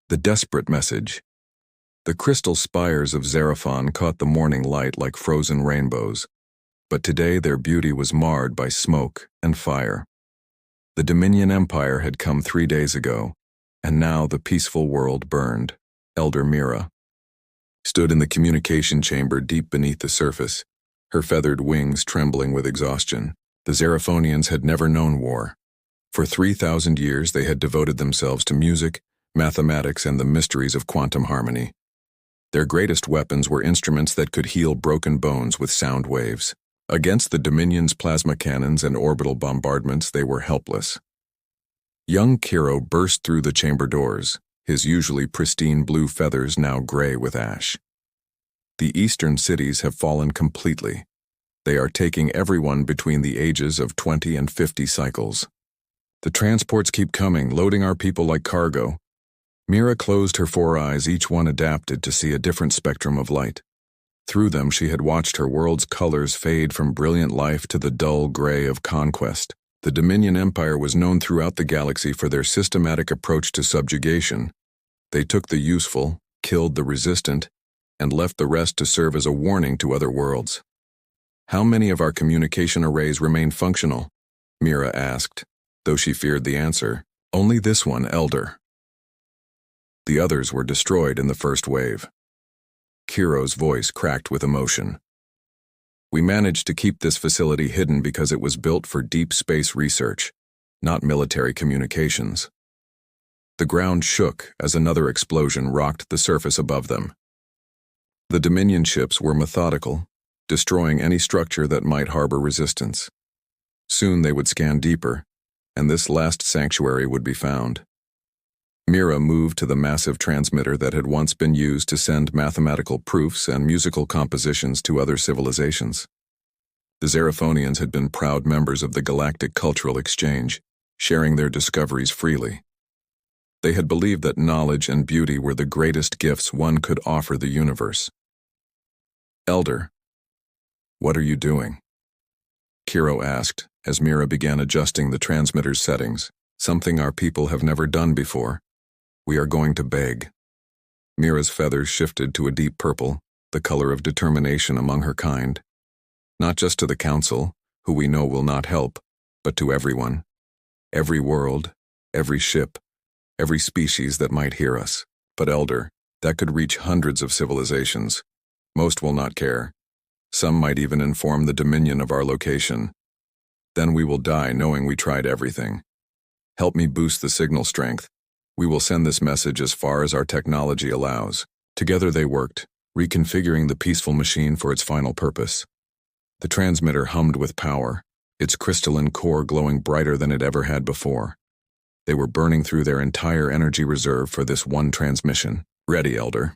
The desperate message. The crystal spires of Xerophon caught the morning light like frozen rainbows, but today their beauty was marred by smoke and fire. The Dominion Empire had come 3 days ago, and now the peaceful world burned. Elder Mira stood in the communication chamber deep beneath the surface, her feathered wings trembling with exhaustion. The Xerophonians had never known war. For 3,000 years they had devoted themselves to music, mathematics, and the mysteries of quantum harmony. Their greatest weapons were instruments that could heal broken bones with sound waves. Against the Dominion's plasma cannons and orbital bombardments, they were helpless. Young Kiro burst through the chamber doors, his usually pristine blue feathers now gray with ash. The eastern cities have fallen completely. They are taking everyone between the ages of 20 and 50 cycles. The transports keep coming, loading our people like cargo. Mira closed her 4 eyes, each one adapted to see a different spectrum of light. Through them she had watched her world's colors fade from brilliant life to the dull gray of conquest. The Dominion Empire was known throughout the galaxy for their systematic approach to subjugation. They took the useful, killed the resistant, and left the rest to serve as a warning to other worlds. How many of our communication arrays remain functional? Mira asked, though she feared the answer. Only this one, Elder. The others were destroyed in the first wave. Kiro's voice cracked with emotion. We managed to keep this facility hidden because it was built for deep space research, not military communications. The ground shook as another explosion rocked the surface above them. The Dominion ships were methodical, destroying any structure that might harbor resistance. Soon they would scan deeper, and this last sanctuary would be found. Mira moved to the massive transmitter that had once been used to send mathematical proofs and musical compositions to other civilizations. The Xerophonians had been proud members of the Galactic Cultural Exchange, sharing their discoveries freely. They had believed that knowledge and beauty were the greatest gifts one could offer the universe. Elder, what are you doing? Kiro asked as Mira began adjusting the transmitter's settings, something our people have never done before. We are going to beg. Mira's feathers shifted to a deep purple, the color of determination among her kind. Not just to the Council, who we know will not help, but to everyone. Every world, every ship, every species that might hear us. But Elder, that could reach hundreds of civilizations. Most will not care. Some might even inform the Dominion of our location. Then we will die knowing we tried everything. Help me boost the signal strength. We will send this message as far as our technology allows. Together they worked, reconfiguring the peaceful machine for its final purpose. The transmitter hummed with power, its crystalline core glowing brighter than it ever had before. They were burning through their entire energy reserve for this one transmission. Ready, Elder,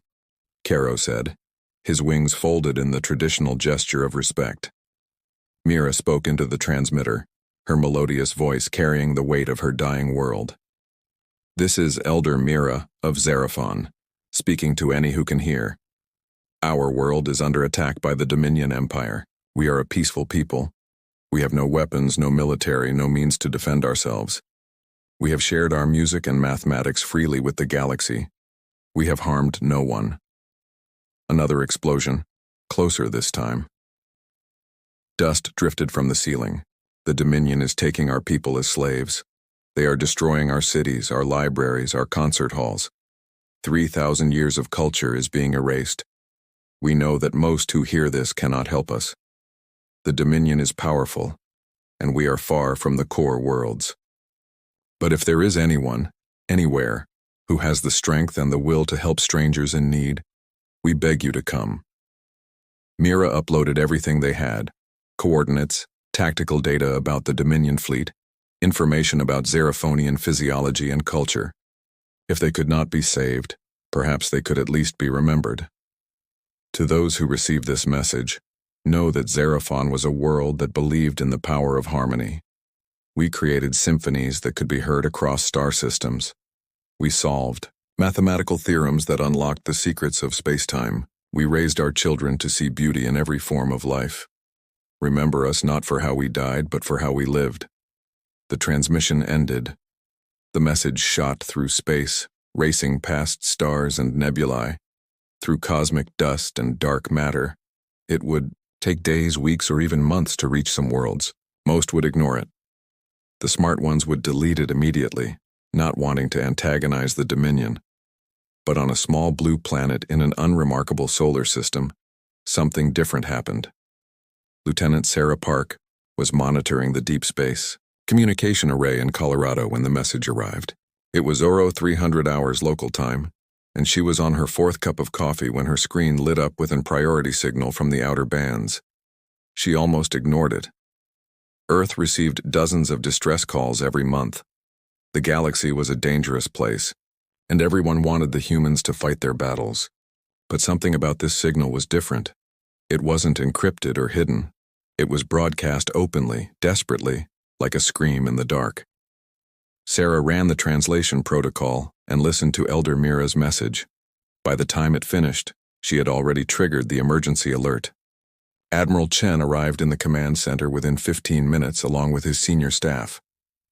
Kiro said, his wings folded in the traditional gesture of respect. Mira spoke into the transmitter, her melodious voice carrying the weight of her dying world. This is Elder Mira of Xerophon, speaking to any who can hear. Our world is under attack by the Dominion Empire. We are a peaceful people. We have no weapons, no military, no means to defend ourselves. We have shared our music and mathematics freely with the galaxy. We have harmed no one. Another explosion, closer this time. Dust drifted from the ceiling. The Dominion is taking our people as slaves. They are destroying our cities, our libraries, our concert halls. 3,000 years of culture is being erased. We know that most who hear this cannot help us. The Dominion is powerful, and we are far from the core worlds. But if there is anyone, anywhere, who has the strength and the will to help strangers in need, we beg you to come. Mira uploaded everything they had: coordinates, tactical data about the Dominion fleet, information about Xerophonian physiology and culture. If they could not be saved, perhaps they could at least be remembered. To those who receive this message, know that Xerophon was a world that believed in the power of harmony. We created symphonies that could be heard across star systems. We solved mathematical theorems that unlocked the secrets of space-time. We raised our children to see beauty in every form of life. Remember us not for how we died, but for how we lived. The transmission ended. The message shot through space, racing past stars and nebulae, through cosmic dust and dark matter. It would take days, weeks, or even months to reach some worlds. Most would ignore it. The smart ones would delete it immediately, not wanting to antagonize the Dominion. But on a small blue planet in an unremarkable solar system, something different happened. Lieutenant Sarah Park was monitoring the deep space communication array in Colorado when the message arrived. It was 0300 hours local time, and she was on her fourth cup of coffee when her screen lit up with a priority signal from the outer bands. She almost ignored it. Earth received dozens of distress calls every month. The galaxy was a dangerous place, and everyone wanted the humans to fight their battles. But something about this signal was different. It wasn't encrypted or hidden. It was broadcast openly, desperately, like a scream in the dark. Sarah ran the translation protocol and listened to Elder Mira's message. By the time it finished, she had already triggered the emergency alert. Admiral Chen arrived in the command center within 15 minutes along with his senior staff.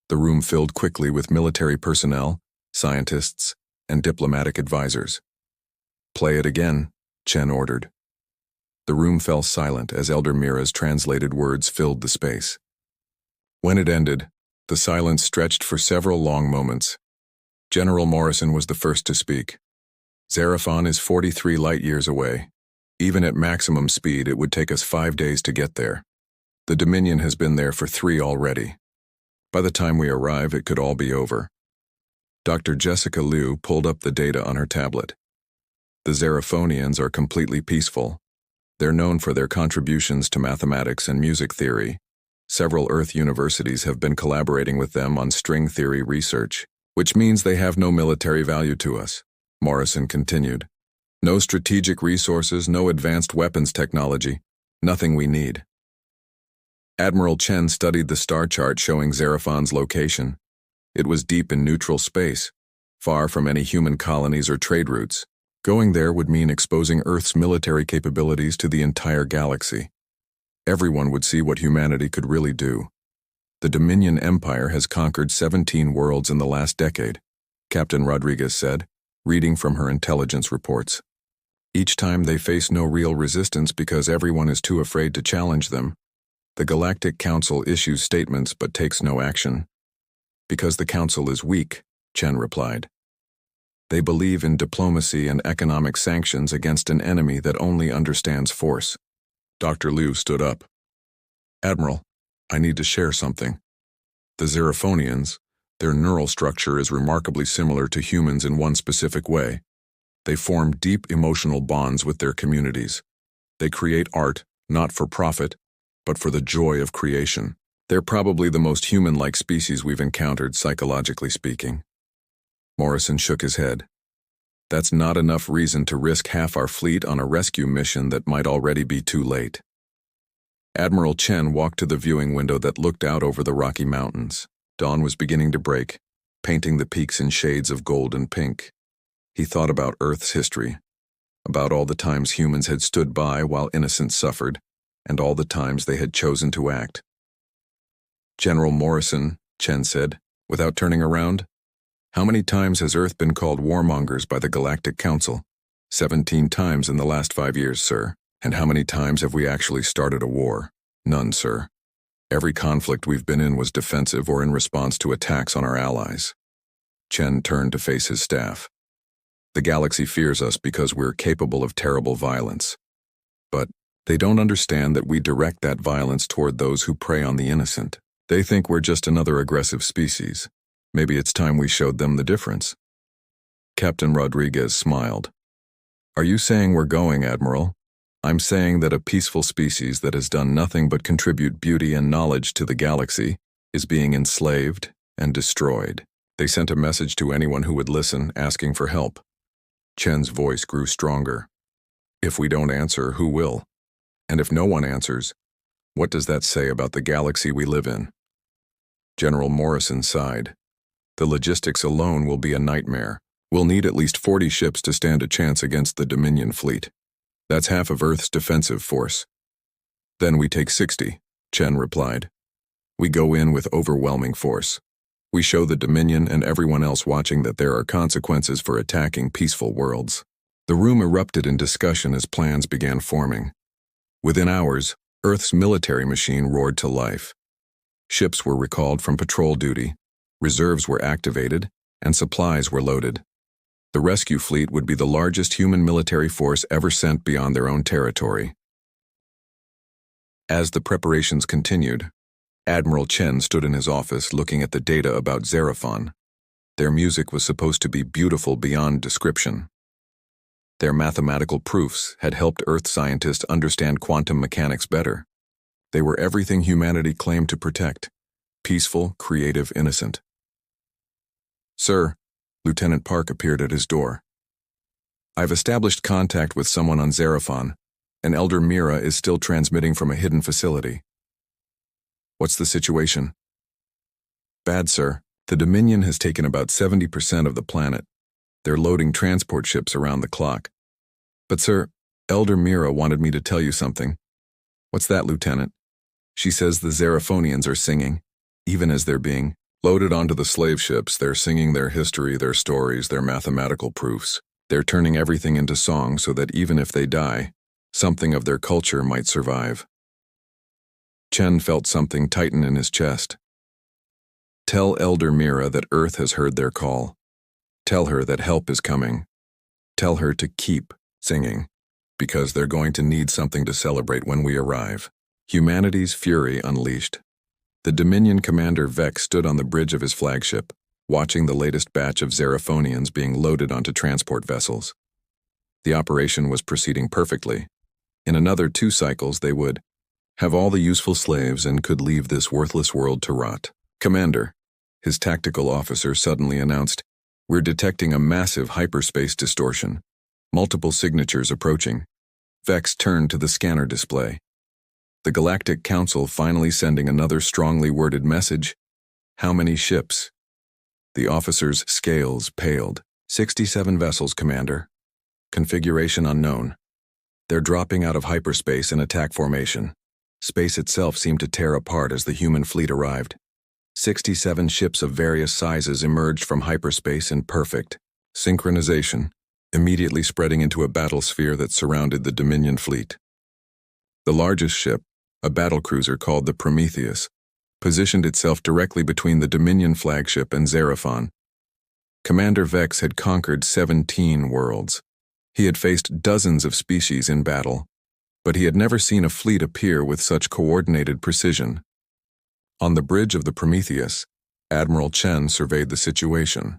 The room filled quickly with military personnel, scientists, and diplomatic advisors. "Play it again," Chen ordered. The room fell silent as Elder Mira's translated words filled the space. When it ended, the silence stretched for several long moments. General Morrison was the first to speak. "Xerophon is 43 light-years away. Even at maximum speed, it would take us 5 days to get there. The Dominion has been there for 3 already. By the time we arrive, it could all be over." Dr. Jessica Liu pulled up the data on her tablet. "The Xerophonians are completely peaceful. They're known for their contributions to mathematics and music theory. Several Earth universities have been collaborating with them on string theory research, which means they have no military value to us," Morrison continued. "No strategic resources, no advanced weapons technology, nothing we need." Admiral Chen studied the star chart showing Xerophon's location. It was deep in neutral space, far from any human colonies or trade routes. Going there would mean exposing Earth's military capabilities to the entire galaxy. Everyone would see what humanity could really do. "The Dominion Empire has conquered 17 worlds in the last decade," Captain Rodriguez said, reading from her intelligence reports. "Each time they face no real resistance because everyone is too afraid to challenge them. The Galactic Council issues statements but takes no action." "Because the Council is weak," Chen replied. "They believe in diplomacy and economic sanctions against an enemy that only understands force." Dr. Liu stood up. "Admiral, I need to share something. The Xerophonians, their neural structure is remarkably similar to humans in one specific way. They form deep emotional bonds with their communities. They create art, not for profit, but for the joy of creation. They're probably the most human-like species we've encountered, psychologically speaking." Morrison shook his head. "That's not enough reason to risk half our fleet on a rescue mission that might already be too late." Admiral Chen walked to the viewing window that looked out over the Rocky Mountains. Dawn was beginning to break, painting the peaks in shades of gold and pink. He thought about Earth's history, about all the times humans had stood by while innocents suffered, and all the times they had chosen to act. "General Morrison," Chen said, without turning around, "how many times has Earth been called warmongers by the Galactic Council?" 17 times in the last 5 years, sir. "And how many times have we actually started a war?" "None, sir. Every conflict we've been in was defensive or in response to attacks on our allies." Chen turned to face his staff. "The galaxy fears us because we're capable of terrible violence. But they don't understand that we direct that violence toward those who prey on the innocent. They think we're just another aggressive species. Maybe it's time we showed them the difference." Captain Rodriguez smiled. "Are you saying we're going, Admiral? I'm saying that a peaceful species that has done nothing but contribute beauty and knowledge to the galaxy is being enslaved and destroyed." They sent a message to anyone who would listen, asking for help. Chen's voice grew stronger. "If we don't answer, who will? And if no one answers, what does that say about the galaxy we live in?" General Morrison sighed. "The logistics alone will be a nightmare. We'll need at least 40 ships to stand a chance against the Dominion fleet. That's half of Earth's defensive force." "Then we take 60, Chen replied. "We go in with overwhelming force. We show the Dominion and everyone else watching that there are consequences for attacking peaceful worlds. The room erupted in discussion as plans began forming. Within hours, Earth's military machine roared to life. Ships were recalled from patrol duty, reserves were activated, and supplies were loaded. The rescue fleet would be the largest human military force ever sent beyond their own territory. As the preparations continued, Admiral Chen stood in his office looking at the data about Xerophon. Their music was supposed to be beautiful beyond description. Their mathematical proofs had helped Earth scientists understand quantum mechanics better. They were everything humanity claimed to protect: peaceful, creative, innocent. "Sir," Lieutenant Park appeared at his door. "I've established contact with someone on Xerophon, and Elder Mira is still transmitting from a hidden facility." "What's the situation?" "Bad, sir. The Dominion has taken about 70% of the planet. They're loading transport ships around the clock." "But sir, Elder Mira wanted me to tell you something." "What's that, Lieutenant?" "She says the Xerophonians are singing, even as they're being loaded onto the slave ships. They're singing their history, their stories, their mathematical proofs. They're turning everything into song so that even if they die, something of their culture might survive." Chen felt something tighten in his chest. "Tell Elder Mira that Earth has heard their call. Tell her that help is coming. Tell her to keep singing, because they're going to need something to celebrate when we arrive." Humanity's fury unleashed. The Dominion commander Vex stood on the bridge of his flagship, watching the latest batch of Xerophonians being loaded onto transport vessels. The operation was proceeding perfectly. In another 2 cycles they would have all the useful slaves and could leave this worthless world to rot. "Commander," his tactical officer suddenly announced, "we're detecting a massive hyperspace distortion. Multiple signatures approaching." Vex turned to the scanner display. The Galactic Council finally sending another strongly worded message. "How many ships?" The officer's scales paled. 67 vessels, Commander. Configuration unknown. They're dropping out of hyperspace in attack formation. Space itself seemed to tear apart as the human fleet arrived. 67 ships of various sizes emerged from hyperspace in perfect synchronization, immediately spreading into a battlesphere that surrounded the Dominion fleet. The largest ship, a battlecruiser called the Prometheus, positioned itself directly between the Dominion flagship and Xerophon. Commander Vex had conquered 17 worlds. He had faced dozens of species in battle, but he had never seen a fleet appear with such coordinated precision. On the bridge of the Prometheus, Admiral Chen surveyed the situation.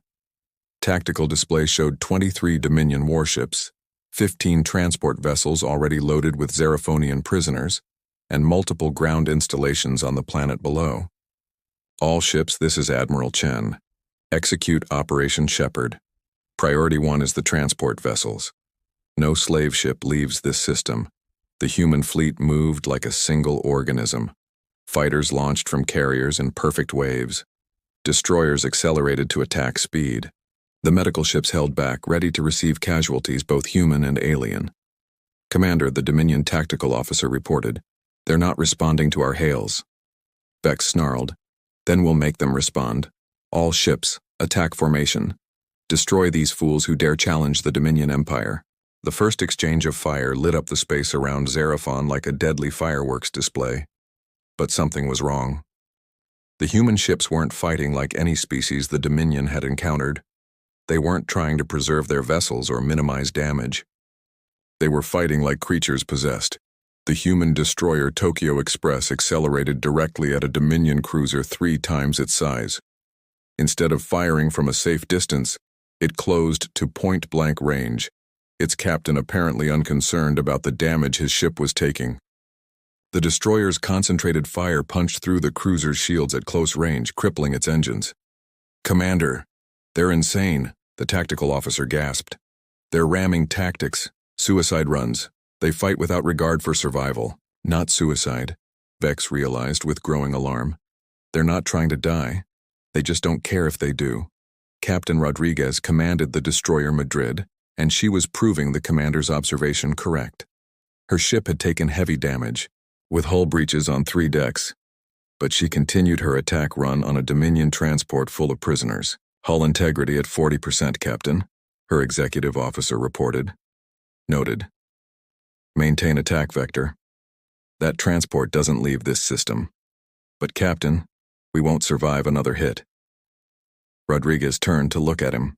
Tactical display showed 23 Dominion warships, 15 transport vessels already loaded with Xerophonian prisoners, and multiple ground installations on the planet below. "All ships, this is Admiral Chen. Execute Operation Shepherd. Priority 1 is the transport vessels. No slave ship leaves this system. The human fleet moved like a single organism. Fighters launched from carriers in perfect waves. Destroyers accelerated to attack speed. The medical ships held back, ready to receive casualties, both human and alien." "Commander," the Dominion tactical officer reported, "they're not responding to our hails." Vex snarled, "Then we'll make them respond. All ships, attack formation. Destroy these fools who dare challenge the Dominion Empire." The first exchange of fire lit up the space around Xerophon like a deadly fireworks display. But something was wrong. The human ships weren't fighting like any species the Dominion had encountered. They weren't trying to preserve their vessels or minimize damage. They were fighting like creatures possessed. The human destroyer Tokyo Express accelerated directly at a Dominion cruiser 3 times its size. Instead of firing from a safe distance, it closed to point-blank range, its captain apparently unconcerned about the damage his ship was taking. The destroyer's concentrated fire punched through the cruiser's shields at close range, crippling its engines. "Commander, they're insane," the tactical officer gasped. "They're ramming tactics, suicide runs. They fight without regard for survival." "Not suicide," Vex realized with growing alarm. "They're not trying to die. They just don't care if they do." Captain Rodriguez commanded the destroyer Madrid, and she was proving the commander's observation correct. Her ship had taken heavy damage, with hull breaches on 3 decks. But she continued her attack run on a Dominion transport full of prisoners. "Hull integrity at 40%, Captain," her executive officer reported. "Noted. Maintain attack vector. That transport doesn't leave this system. But Captain, we won't survive another hit." Rodriguez turned to look at him.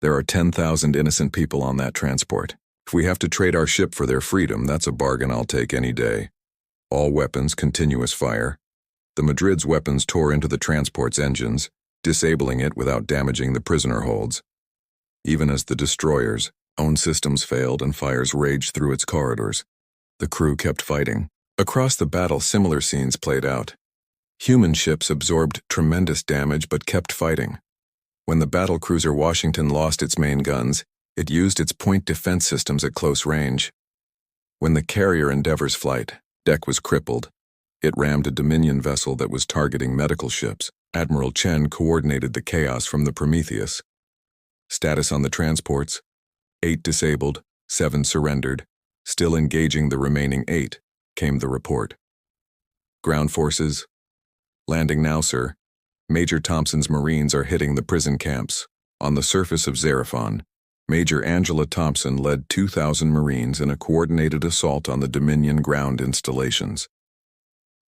"There are 10,000 innocent people on that transport. If we have to trade our ship for their freedom, that's a bargain I'll take any day. All weapons, continuous fire." The Madrid's weapons tore into the transport's engines, disabling it without damaging the prisoner holds. Even as the destroyer's own systems failed and fires raged through its corridors, the crew kept fighting. Across the battle, similar scenes played out. Human ships absorbed tremendous damage but kept fighting. When the battlecruiser Washington lost its main guns, it used its point defense systems at close range. When the carrier Endeavor's flight deck was crippled, it rammed a Dominion vessel that was targeting medical ships. Admiral Chen coordinated the chaos from the Prometheus. Status on the transports: 8 disabled, 7 surrendered. Still engaging the remaining 8, came the report. "Ground forces. Landing now, sir. Major Thompson's Marines are hitting the prison camps. On the surface of Xerophon, Major Angela Thompson led 2,000 Marines in a coordinated assault on the Dominion ground installations.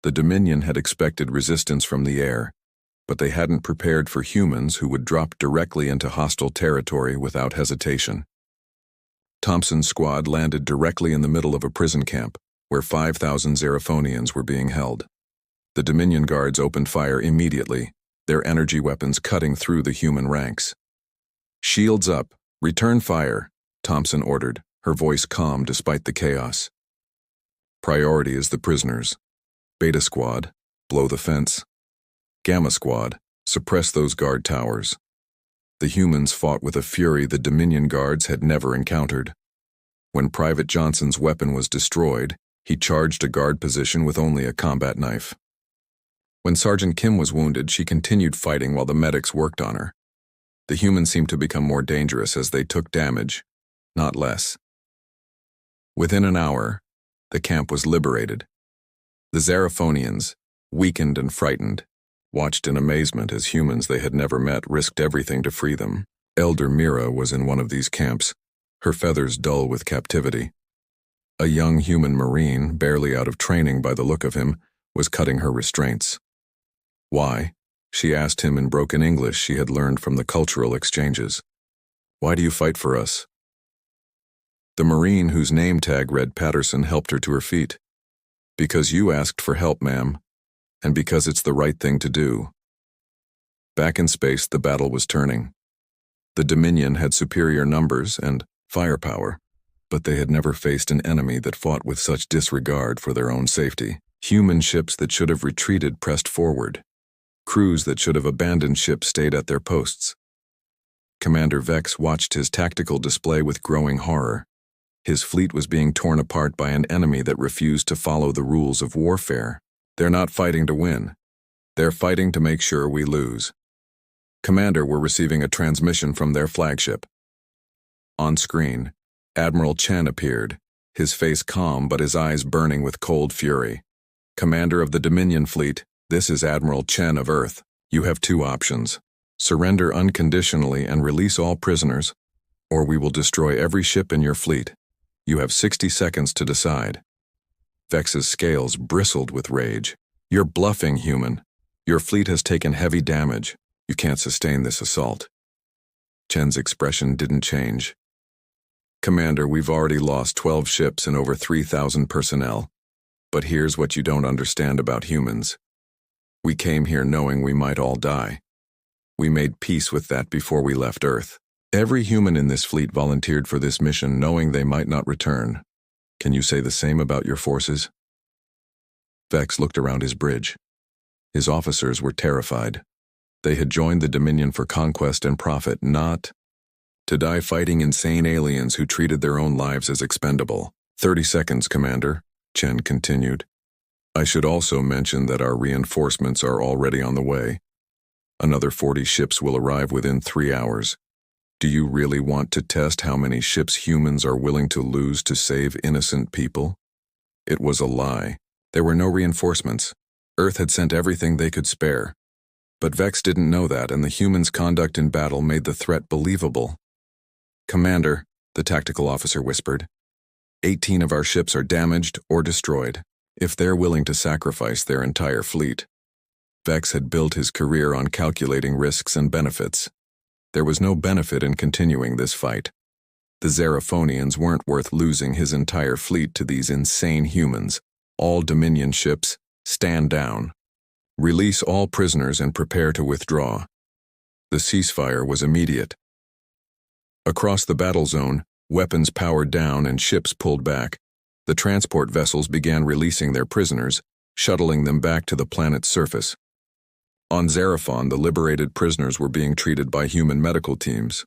The Dominion had expected resistance from the air, but they hadn't prepared for humans who would drop directly into hostile territory without hesitation. Thompson's squad landed directly in the middle of a prison camp, where 5,000 Xerophonians were being held. The Dominion guards opened fire immediately, their energy weapons cutting through the human ranks. "Shields up, return fire," Thompson ordered, her voice calm despite the chaos. "Priority is the prisoners. Beta Squad, blow the fence. Gamma Squad, suppress those guard towers." The humans fought with a fury the Dominion guards had never encountered. When Private Johnson's weapon was destroyed, he charged a guard position with only a combat knife. When Sergeant Kim was wounded, she continued fighting while the medics worked on her. The humans seemed to become more dangerous as they took damage, not less. Within an hour, the camp was liberated. The Xerophonians, weakened and frightened, watched in amazement as humans they had never met risked everything to free them. Elder Mira was in one of these camps, her feathers dull with captivity. A young human Marine, barely out of training by the look of him, was cutting her restraints. "Why?" she asked him in broken English she had learned from the cultural exchanges. "Why do you fight for us?" The Marine whose name tag read Patterson helped her to her feet. "Because you asked for help, ma'am, and because it's the right thing to do." Back in space, the battle was turning. The Dominion had superior numbers and firepower, but they had never faced an enemy that fought with such disregard for their own safety. Human ships that should have retreated pressed forward. Crews that should have abandoned ship stayed at their posts. Commander Vex watched his tactical display with growing horror. His fleet was being torn apart by an enemy that refused to follow the rules of warfare. "They're not fighting to win. They're fighting to make sure we lose." "Commander, we're receiving a transmission from their flagship." On screen, Admiral Chen appeared, his face calm but his eyes burning with cold fury. "Commander of the Dominion fleet, this is Admiral Chen of Earth. You have 2 options. Surrender unconditionally and release all prisoners, or we will destroy every ship in your fleet. You have 60 seconds to decide." Vex's scales bristled with rage. "You're bluffing, human. Your fleet has taken heavy damage. You can't sustain this assault." Chen's expression didn't change. "Commander, we've already lost 12 ships and over 3,000 personnel. But here's what you don't understand about humans. We came here knowing we might all die. We made peace with that before we left Earth. Every human in this fleet volunteered for this mission knowing they might not return. Can you say the same about your forces?" Vex looked around his bridge. His officers were terrified. They had joined the Dominion for conquest and profit, not to die fighting insane aliens who treated their own lives as expendable. 30 seconds, Commander," Chen continued. "I should also mention that our reinforcements are already on the way. Another 40 ships will arrive within 3 hours. Do you really want to test how many ships humans are willing to lose to save innocent people?" It was a lie. There were no reinforcements. Earth had sent everything they could spare. But Vex didn't know that, and the humans' conduct in battle made the threat believable. "Commander," the tactical officer whispered, 18 of our ships are damaged or destroyed, if they're willing to sacrifice their entire fleet. Vex had built his career on calculating risks and benefits. There was no benefit in continuing this fight. The Xeraphonians weren't worth losing his entire fleet to these insane humans. All Dominion ships, stand down. Release all prisoners and prepare to withdraw. The ceasefire was immediate. Across the battle zone, weapons powered down and ships pulled back. The transport vessels began releasing their prisoners, shuttling them back to the planet's surface. On Xeraphon, the liberated prisoners were being treated by human medical teams.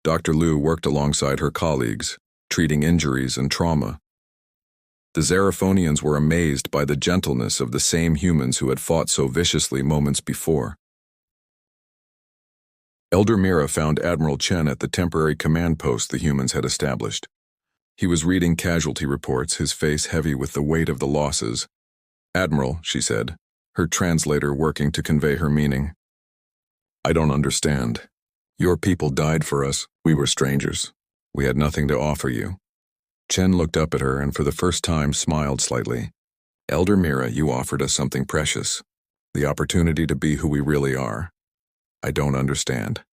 Dr. Liu worked alongside her colleagues, treating injuries and trauma. The Xeraphonians were amazed by the gentleness of the same humans who had fought so viciously moments before. Elder Mira found Admiral Chen at the temporary command post the humans had established. He was reading casualty reports, his face heavy with the weight of the losses. "Admiral," she said, her translator working to convey her meaning. "I don't understand. Your people died for us. We were strangers. We had nothing to offer you." Chen looked up at her and for the first time smiled slightly. "Elder Mira, you offered us something precious. The opportunity to be who we really are. I don't understand."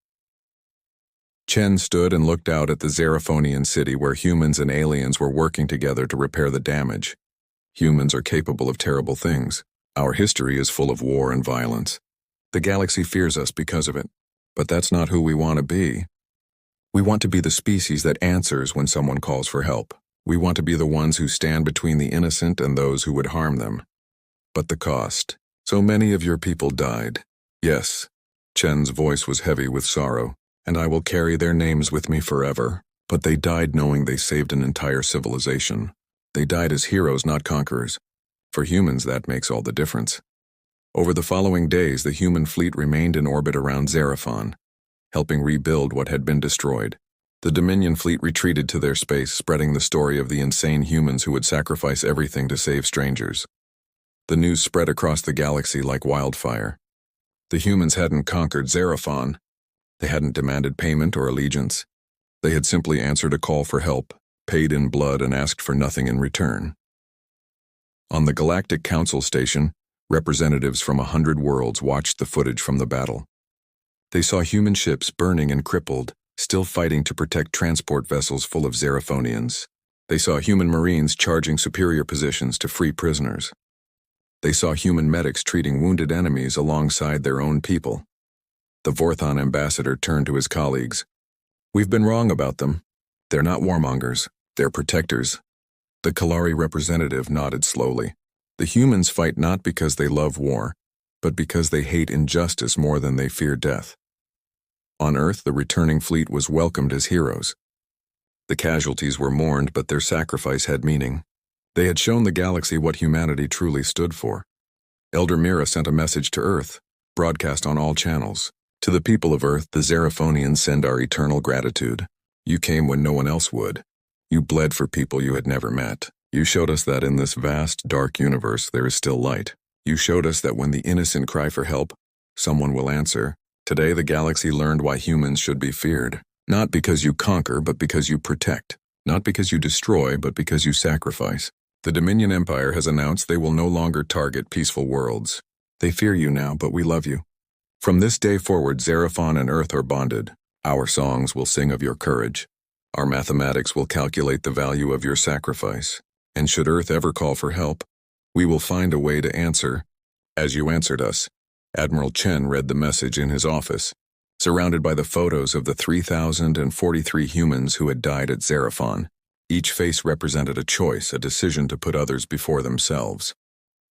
Chen stood and looked out at the Xeraphonian city where humans and aliens were working together to repair the damage. Humans are capable of terrible things. Our history is full of war and violence. The galaxy fears us because of it. But that's not who we want to be. We want to be the species that answers when someone calls for help. We want to be the ones who stand between the innocent and those who would harm them. But the cost. So many of your people died. Yes. Chen's voice was heavy with sorrow, and I will carry their names with me forever. But they died knowing they saved an entire civilization. They died as heroes, not conquerors. For humans, that makes all the difference. Over the following days, the human fleet remained in orbit around Xeraphon, helping rebuild what had been destroyed. The Dominion fleet retreated to their space, spreading the story of the insane humans who would sacrifice everything to save strangers. The news spread across the galaxy like wildfire. The humans hadn't conquered Xeraphon. They hadn't demanded payment or allegiance. They had simply answered a call for help, paid in blood, and asked for nothing in return. On the Galactic Council station, representatives from 100 worlds watched the footage from the battle. They saw human ships burning and crippled, still fighting to protect transport vessels full of Xeraphonians. They saw human marines charging superior positions to free prisoners. They saw human medics treating wounded enemies alongside their own people. The Vorthon ambassador turned to his colleagues. "We've been wrong about them. They're not warmongers, they're protectors." The Kalari representative nodded slowly. The humans fight not because they love war, but because they hate injustice more than they fear death. On Earth, the returning fleet was welcomed as heroes. The casualties were mourned, but their sacrifice had meaning. They had shown the galaxy what humanity truly stood for. Elder Mira sent a message to Earth, broadcast on all channels. "To the people of Earth, the Xeraphonians send our eternal gratitude. You came when no one else would. You bled for people you had never met. You showed us that in this vast, dark universe there is still light. You showed us that when the innocent cry for help, someone will answer. Today the galaxy learned why humans should be feared. Not because you conquer, but because you protect. Not because you destroy, but because you sacrifice. The Dominion Empire has announced they will no longer target peaceful worlds. They fear you now, but we love you. From this day forward, Xeraphon and Earth are bonded. Our songs will sing of your courage. Our mathematics will calculate the value of your sacrifice. And should Earth ever call for help, we will find a way to answer, as you answered us." Admiral Chen read the message in his office, surrounded by the photos of the 3,043 humans who had died at Xeraphon. Each face represented a choice, a decision to put others before themselves.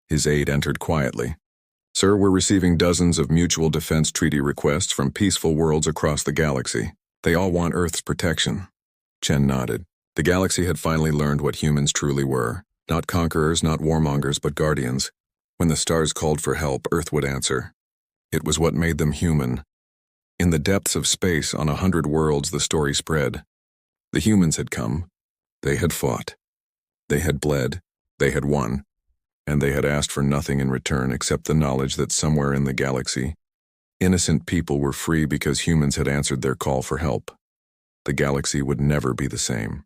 His aide entered quietly. "Sir, we're receiving dozens of mutual defense treaty requests from peaceful worlds across the galaxy. They all want Earth's protection." Chen nodded. The galaxy had finally learned what humans truly were. Not conquerors, not warmongers, but guardians. When the stars called for help, Earth would answer. It was what made them human. In the depths of space, on 100 worlds, the story spread. The humans had come. They had fought. They had bled. They had won. and they had asked for nothing in return except the knowledge that somewhere in the galaxy, innocent people were free because humans had answered their call for help. The galaxy would never be the same.